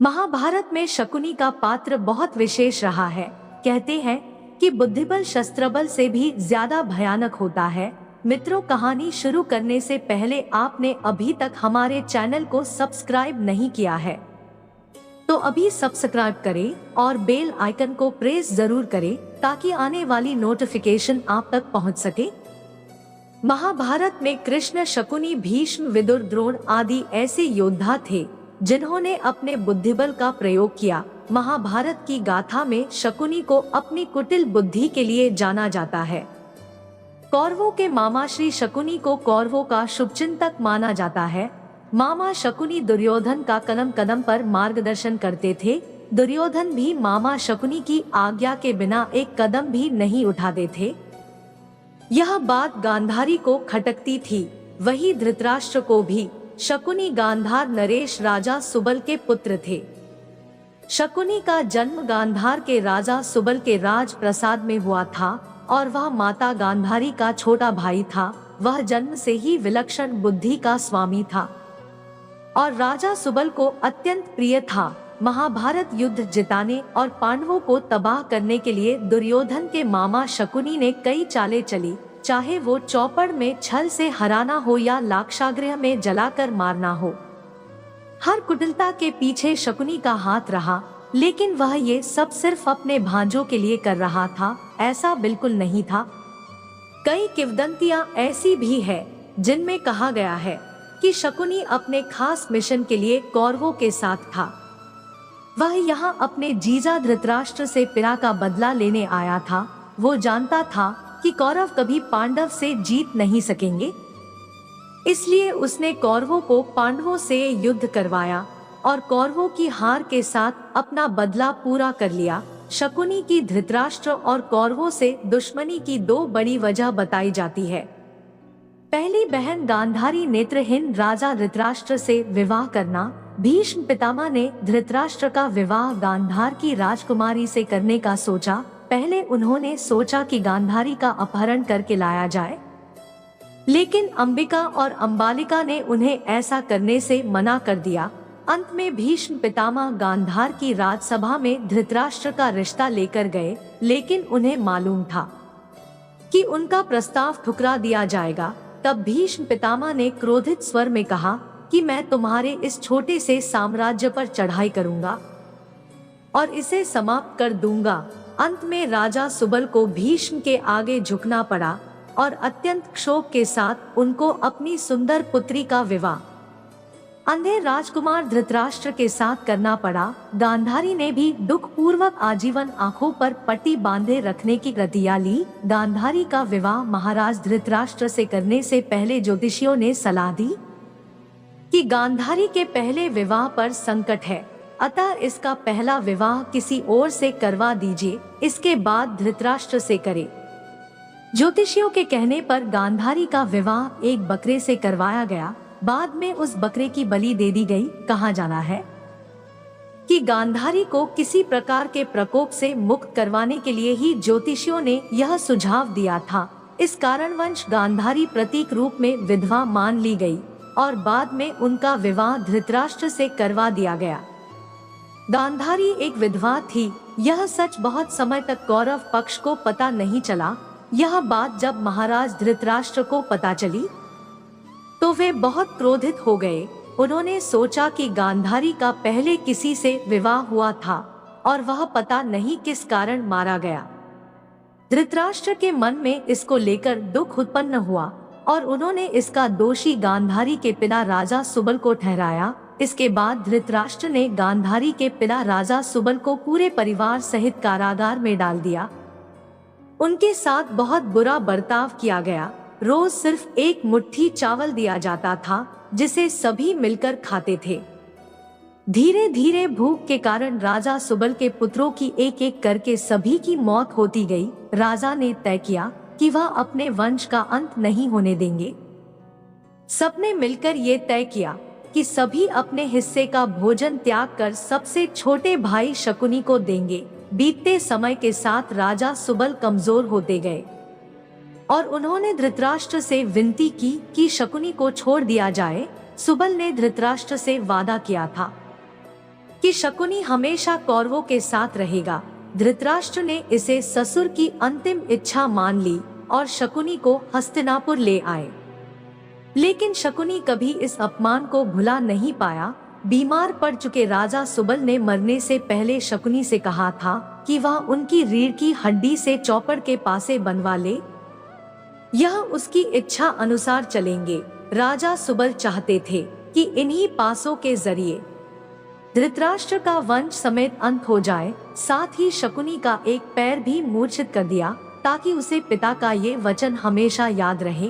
महाभारत में शकुनी का पात्र बहुत विशेष रहा है। कहते हैं कि बुद्धिबल शस्त्रबल से भी ज्यादा भयानक होता है। मित्रों, कहानी शुरू करने से पहले आपने अभी तक हमारे चैनल को सब्सक्राइब नहीं किया है तो अभी सब्सक्राइब करें और बेल आइकन को प्रेस जरूर करें ताकि आने वाली नोटिफिकेशन आप तक पहुंच सके। महाभारत में कृष्ण, शकुनी, भीष्म, विदुर, द्रोण आदि ऐसे योद्धा थे जिन्होंने अपने बुद्धिबल का प्रयोग किया। महाभारत की गाथा में शकुनी को अपनी कुटिल बुद्धि के लिए जाना जाता है। कौरवों के मामा श्री शकुनी को कौरवों का शुभचिंतक माना जाता है। मामा शकुनी दुर्योधन का कदम कदम पर मार्गदर्शन करते थे। दुर्योधन भी मामा शकुनी की आज्ञा के बिना एक कदम भी नहीं उठाते थे। यह बात गांधारी को खटकती थी, वही धृतराष्ट्र को भी। शकुनी गांधार नरेश राजा सुबल के पुत्र थे। शकुनी का जन्म गांधार के राजा सुबल के राज प्रसाद में हुआ था और वह माता गांधारी का छोटा भाई था। वह जन्म से ही विलक्षण बुद्धि का स्वामी था और राजा सुबल को अत्यंत प्रिय था। महाभारत युद्ध जिताने और पांडवों को तबाह करने के लिए दुर्योधन के मामा शकुनी ने कई चालें चली, चाहे वो चौपड़ में छल से हराना हो या लाक्षागृह में जलाकर मारना हो। हर कुटिलता के पीछे शकुनी का हाथ रहा, लेकिन वह ये सब सिर्फ अपने भांजों के लिए कर रहा था, ऐसा बिल्कुल नहीं था। कई किंवदंतियां ऐसी भी है जिनमें कहा गया है कि शकुनी अपने खास मिशन के लिए कौरवों के साथ था। वह यहाँ अपने जीजा धृतराष्ट्र से पीड़ा का बदला लेने आया था। वो जानता था कि कौरव कभी पांडव से जीत नहीं सकेंगे, इसलिए उसने कौरवों को पांडवों से युद्ध करवाया और कौरवों की हार के साथ अपना बदला पूरा कर लिया। शकुनी की धृतराष्ट्र और कौरवों से दुश्मनी की दो बड़ी वजह बताई जाती है। पहली बहन गांधारी नेत्रहीन राजा धृतराष्ट्र से विवाह करना। भीष्म पितामह ने धृतराष्ट्र का विवाह गांधार की राजकुमारी से करने का सोचा। पहले उन्होंने सोचा कि गांधारी का अपहरण करके लाया जाए, लेकिन अंबिका और अंबालिका ने उन्हें ऐसा करने से मना कर दिया। अंत में भीष्म पितामह गांधार की राजसभा में धृतराष्ट्र का रिश्ता लेकर गए, लेकिन उन्हें मालूम था कि उनका प्रस्ताव ठुकरा दिया जाएगा। तब भीष्म पितामह ने क्रोधित स्वर में कहा कि मैं तुम्हारे इस छोटे से साम्राज्य पर चढ़ाई करूंगा और इसे समाप्त कर दूंगा। अंत में राजा सुबल को भीष्म के आगे झुकना पड़ा और अत्यंत क्षोभ के साथ उनको अपनी सुंदर पुत्री का विवाह अंधे राजकुमार धृतराष्ट्र के साथ करना पड़ा। गांधारी ने भी दुख पूर्वक आजीवन आंखों पर पट्टी बांधे रखने की प्रतिज्ञा ली। गांधारी का विवाह महाराज धृतराष्ट्र से करने से पहले ज्योतिषियों ने सलाह दी कि गांधारी के पहले विवाह पर संकट है, अतः इसका पहला विवाह किसी और से करवा दीजिए, इसके बाद धृतराष्ट्र से करे। ज्योतिषियों के कहने पर गांधारी का विवाह एक बकरे से करवाया गया। बाद में उस बकरे की बलि दे दी गई। कहा जाना है कि गांधारी को किसी प्रकार के प्रकोप से मुक्त करवाने के लिए ही ज्योतिषियों ने यह सुझाव दिया था। इस कारणवश गांधारी प्रतीक रूप में विधवा मान ली गई और बाद में उनका विवाह धृतराष्ट्र से करवा दिया गया। गांधारी एक विधवा थी, यह सच बहुत समय तक कौरव पक्ष को पता नहीं चला। यह बात जब महाराज धृतराष्ट्र को पता चली तो वे बहुत क्रोधित हो गए। उन्होंने सोचा कि गांधारी का पहले किसी से विवाह हुआ था और वह पता नहीं किस कारण मारा गया। धृतराष्ट्र के मन में इसको लेकर दुख उत्पन्न हुआ और उन्होंने इसका दोषी गांधारी के पिता राजा सुबल को ठहराया। इसके बाद धृतराष्ट्र ने गांधारी के पिता राजा सुबल को पूरे परिवार सहित कारागार में डाल दिया। उनके साथ बहुत बुरा बर्ताव किया गया। रोज सिर्फ एक मुट्ठी चावल दिया जाता था जिसे सभी मिलकर खाते थे। धीरे धीरे भूख के कारण राजा सुबल के पुत्रों की एक एक करके सभी की मौत होती गई। राजा ने तय किया कि वह अपने वंश का अंत नहीं होने देंगे। सबने मिलकर ये तय किया कि सभी अपने हिस्से का भोजन त्याग कर सबसे छोटे भाई शकुनी को देंगे। बीतते समय के साथ राजा सुबल कमजोर होते गए और उन्होंने धृतराष्ट्र से विनती की कि शकुनी को छोड़ दिया जाए। सुबल ने धृतराष्ट्र से वादा किया था कि शकुनी हमेशा कौरवों के साथ रहेगा। धृतराष्ट्र ने इसे ससुर की अंतिम इच्छा मान ली और शकुनी को हस्तिनापुर ले आए। लेकिन शकुनी कभी इस अपमान को भुला नहीं पाया। बीमार पड़ चुके राजा सुबल ने मरने से पहले शकुनी से कहा था कि वह उनकी रीढ़ की हड्डी से चौपड़ के पासे बनवा ले। यह उसकी इच्छा अनुसार चलेंगे। राजा सुबल चाहते थे कि इन्हीं पासों के जरिए धृतराष्ट्र का वंश समेत अंत हो जाए। साथ ही शकुनी का एक पैर भी मूर्छित कर दिया ताकि उसे पिता का ये वचन हमेशा याद रहे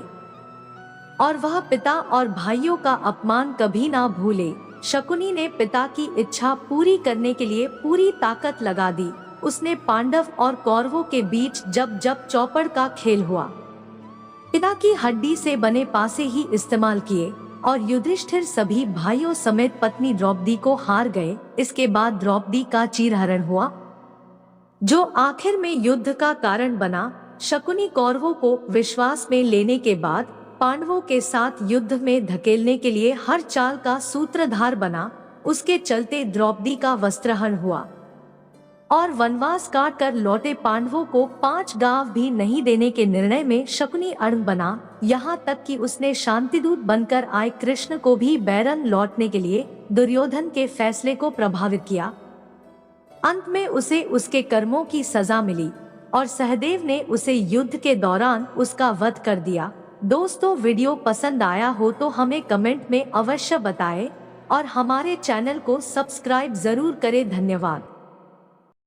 और वह पिता और भाइयों का अपमान कभी ना भूले। शकुनी ने पिता की इच्छा पूरी करने के लिए पूरी ताकत लगा दी। उसने पांडव और कौरवों के बीच जब जब चौपड़ का खेल हुआ, पिता की हड्डी से बने पासे ही इस्तेमाल किए और युधिष्ठिर सभी भाइयों समेत पत्नी द्रौपदी को हार गए। इसके बाद द्रौपदी का चीरहरण हुआ, जो आखिर में युद्ध का कारण बना। शकुनी कौरवों को विश्वास में लेने के बाद पांडवों के साथ युद्ध में धकेलने के लिए हर चाल का सूत्रधार बना। उसके चलते द्रौपदी का वस्त्रहरण हुआ और वनवास काट कर लौटे पांडवों को 5 गांव भी नहीं देने के निर्णय में शकुनी अड़ बना। यहाँ तक कि उसने शांतिदूत बनकर आए कृष्ण को भी बैरन लौटने के लिए दुर्योधन के फैसले को प्रभावित किया। अंत में उसे उसके कर्मों की सजा मिली और सहदेव ने उसे युद्ध के दौरान उसका वध कर दिया। दोस्तों, वीडियो पसंद आया हो तो हमें कमेंट में अवश्य बताएं और हमारे चैनल को सब्सक्राइब जरूर करें। धन्यवाद।